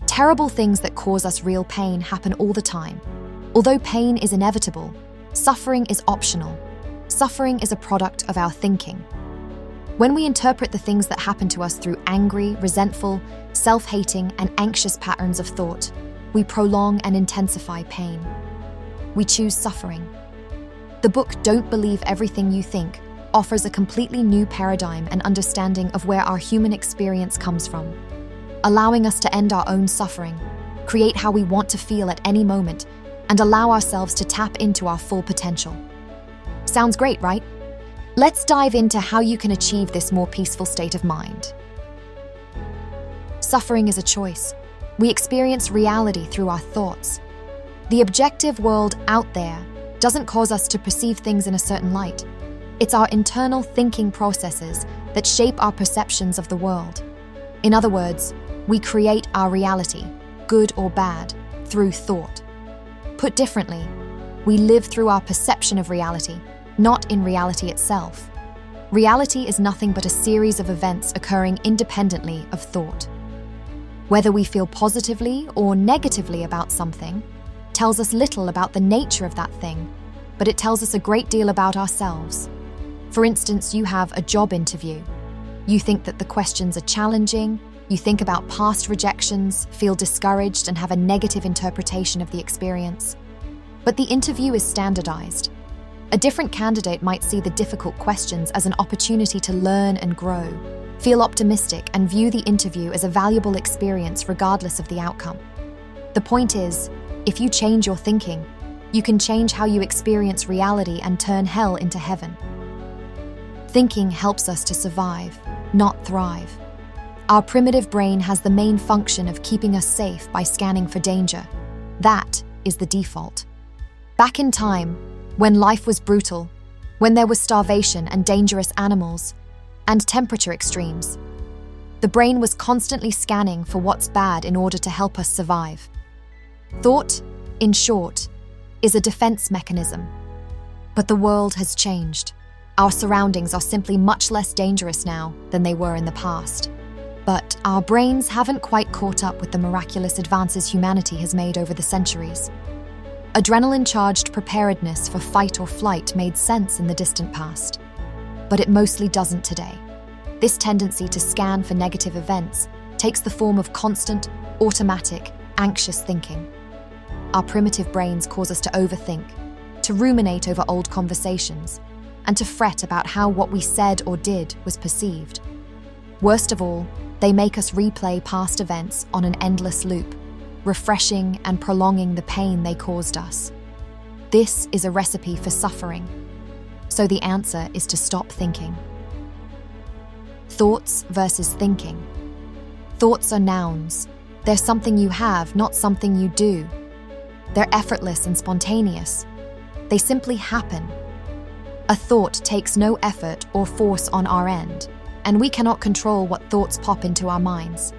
Terrible things that cause us real pain happen all the time. Although pain is inevitable, suffering is optional. Suffering is a product of our thinking. When we interpret the things that happen to us through angry, resentful, self-hating, and anxious patterns of thought, we prolong and intensify pain. We choose suffering. The book Don't Believe Everything You Think offers a completely new paradigm and understanding of where our human experience comes from, allowing us to end our own suffering, create how we want to feel at any moment, and allow ourselves to tap into our full potential. Sounds great, right? Let's dive into how you can achieve this more peaceful state of mind. Suffering is a choice. We experience reality through our thoughts. The objective world out there doesn't cause us to perceive things in a certain light. It's our internal thinking processes that shape our perceptions of the world. In other words, we create our reality, good or bad, through thought. Put differently, we live through our perception of reality, not in reality itself. Reality is nothing but a series of events occurring independently of thought. Whether we feel positively or negatively about something tells us little about the nature of that thing, but it tells us a great deal about ourselves. For instance, you have a job interview. You think that the questions are challenging, you think about past rejections, feel discouraged, and have a negative interpretation of the experience. But the interview is standardized. A different candidate might see the difficult questions as an opportunity to learn and grow, feel optimistic, and view the interview as a valuable experience regardless of the outcome. The point is, if you change your thinking, you can change how you experience reality and turn hell into heaven. Thinking helps us to survive, not thrive. Our primitive brain has the main function of keeping us safe by scanning for danger. That is the default. Back in time, when life was brutal, when there was starvation and dangerous animals, and temperature extremes, the brain was constantly scanning for what's bad in order to help us survive. Thought, in short, is a defense mechanism. But the world has changed. Our surroundings are simply much less dangerous now than they were in the past. But our brains haven't quite caught up with the miraculous advances humanity has made over the centuries. Adrenaline-charged preparedness for fight or flight made sense in the distant past, but it mostly doesn't today. This tendency to scan for negative events takes the form of constant, automatic, anxious thinking. Our primitive brains cause us to overthink, to ruminate over old conversations, and to fret about how what we said or did was perceived. Worst of all, they make us replay past events on an endless loop, refreshing and prolonging the pain they caused us. This is a recipe for suffering. So the answer is to stop thinking. Thoughts versus thinking. Thoughts are nouns. They're something you have, not something you do. They're effortless and spontaneous. They simply happen. A thought takes no effort or force on our end, and we cannot control what thoughts pop into our minds.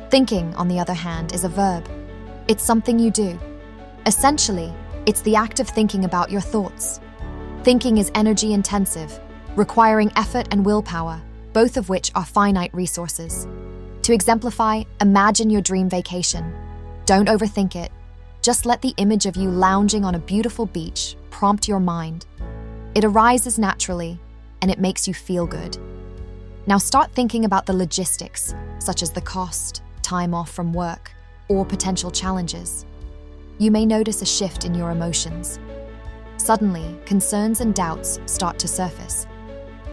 Thinking, on the other hand, is a verb. It's something you do. Essentially, it's the act of thinking about your thoughts. Thinking is energy-intensive, requiring effort and willpower, both of which are finite resources. To exemplify, imagine your dream vacation. Don't overthink it. Just let the image of you lounging on a beautiful beach prompt your mind. It arises naturally, and it makes you feel good. Now start thinking about the logistics, such as the cost, time off from work, or potential challenges. You may notice a shift in your emotions. Suddenly, concerns and doubts start to surface.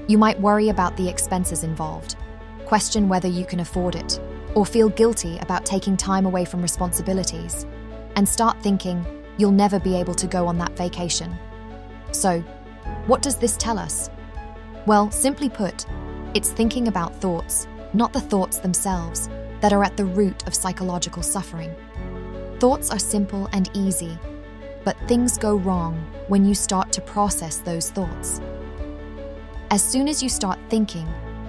You might worry about the expenses involved, question whether you can afford it, or feel guilty about taking time away from responsibilities, and start thinking you'll never be able to go on that vacation. So, what does this tell us? Well, simply put, it's thinking about thoughts, not the thoughts themselves, that are at the root of psychological suffering. Thoughts are simple and easy, but things go wrong when you start to process those thoughts. As soon as you start thinking,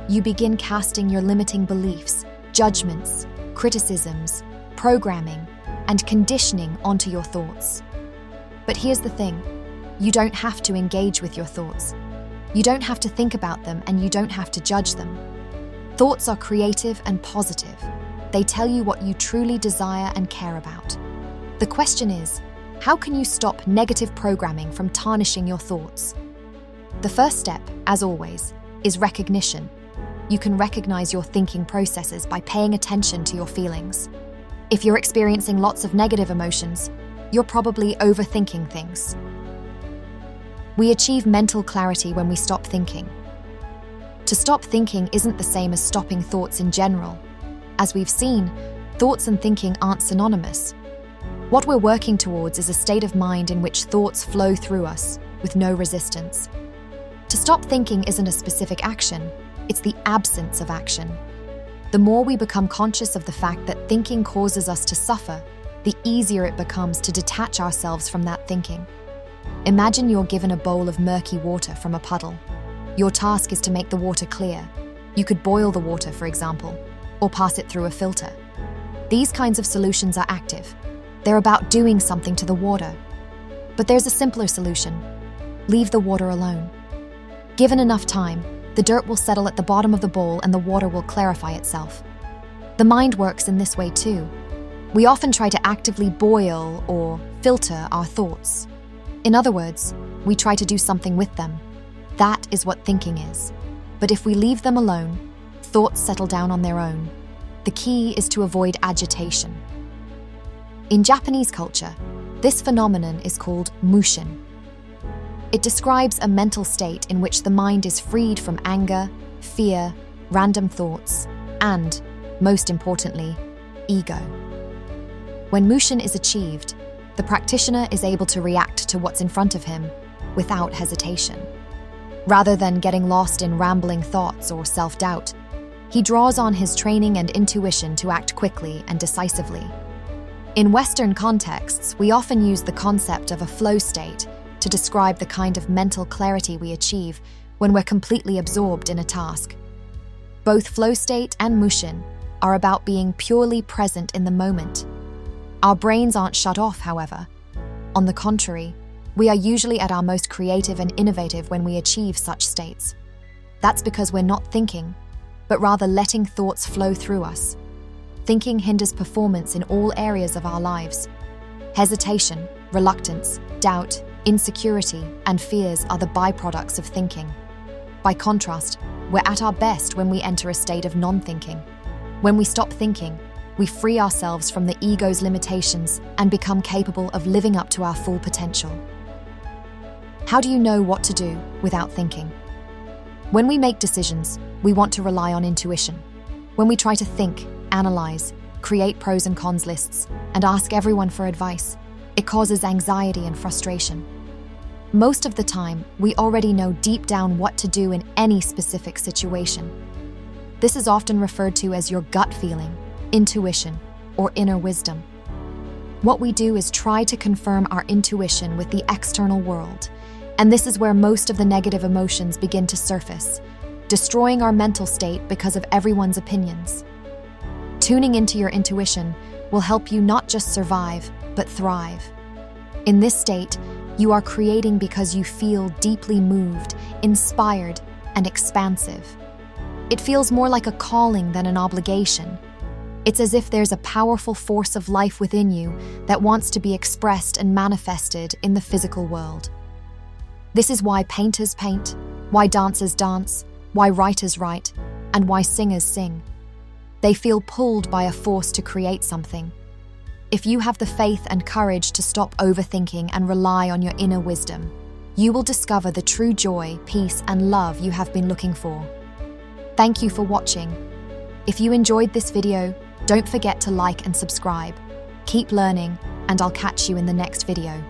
you begin casting your limiting beliefs, judgments, criticisms, programming, and conditioning onto your thoughts. But here's the thing, you don't have to engage with your thoughts. You don't have to think about them, and you don't have to judge them. Thoughts are creative and positive. They tell you what you truly desire and care about. The question is, how can you stop negative programming from tarnishing your thoughts? The first step, as always, is recognition. You can recognize your thinking processes by paying attention to your feelings. If you're experiencing lots of negative emotions, you're probably overthinking things. We achieve mental clarity when we stop thinking. To stop thinking isn't the same as stopping thoughts in general. As we've seen, thoughts and thinking aren't synonymous. What we're working towards is a state of mind in which thoughts flow through us with no resistance. To stop thinking isn't a specific action, it's the absence of action. The more we become conscious of the fact that thinking causes us to suffer, the easier it becomes to detach ourselves from that thinking. Imagine you're given a bowl of murky water from a puddle. Your task is to make the water clear. You could boil the water, for example, or pass it through a filter. These kinds of solutions are active. They're about doing something to the water. But there's a simpler solution. Leave the water alone. Given enough time, the dirt will settle at the bottom of the bowl and the water will clarify itself. The mind works in this way too. We often try to actively boil or filter our thoughts. In other words, we try to do something with them. That is what thinking is. But if we leave them alone, thoughts settle down on their own. The key is to avoid agitation. In Japanese culture, this phenomenon is called mushin. It describes a mental state in which the mind is freed from anger, fear, random thoughts, and, most importantly, ego. When mushin is achieved, the practitioner is able to react to what's in front of him without hesitation. Rather than getting lost in rambling thoughts or self-doubt, he draws on his training and intuition to act quickly and decisively. In Western contexts, we often use the concept of a flow state to describe the kind of mental clarity we achieve when we're completely absorbed in a task. Both flow state and mushin are about being purely present in the moment. Our brains aren't shut off, however. On the contrary, we are usually at our most creative and innovative when we achieve such states. That's because we're not thinking, but rather letting thoughts flow through us. Thinking hinders performance in all areas of our lives. Hesitation, reluctance, doubt, insecurity, and fears are the byproducts of thinking. By contrast, we're at our best when we enter a state of non-thinking. When we stop thinking, we free ourselves from the ego's limitations and become capable of living up to our full potential. How do you know what to do without thinking? When we make decisions, we want to rely on intuition. When we try to think, analyze, create pros and cons lists, and ask everyone for advice, it causes anxiety and frustration. Most of the time, we already know deep down what to do in any specific situation. This is often referred to as your gut feeling, intuition, or inner wisdom. What we do is try to confirm our intuition with the external world, and this is where most of the negative emotions begin to surface, destroying our mental state because of everyone's opinions. Tuning into your intuition will help you not just survive, but thrive. In this state, you are creating because you feel deeply moved, inspired, and expansive. It feels more like a calling than an obligation. It's as if there's a powerful force of life within you that wants to be expressed and manifested in the physical world. This is why painters paint, why dancers dance, why writers write, and why singers sing. They feel pulled by a force to create something. If you have the faith and courage to stop overthinking and rely on your inner wisdom, you will discover the true joy, peace, and love you have been looking for. Thank you for watching. If you enjoyed this video, don't forget to like and subscribe. Keep learning, and I'll catch you in the next video.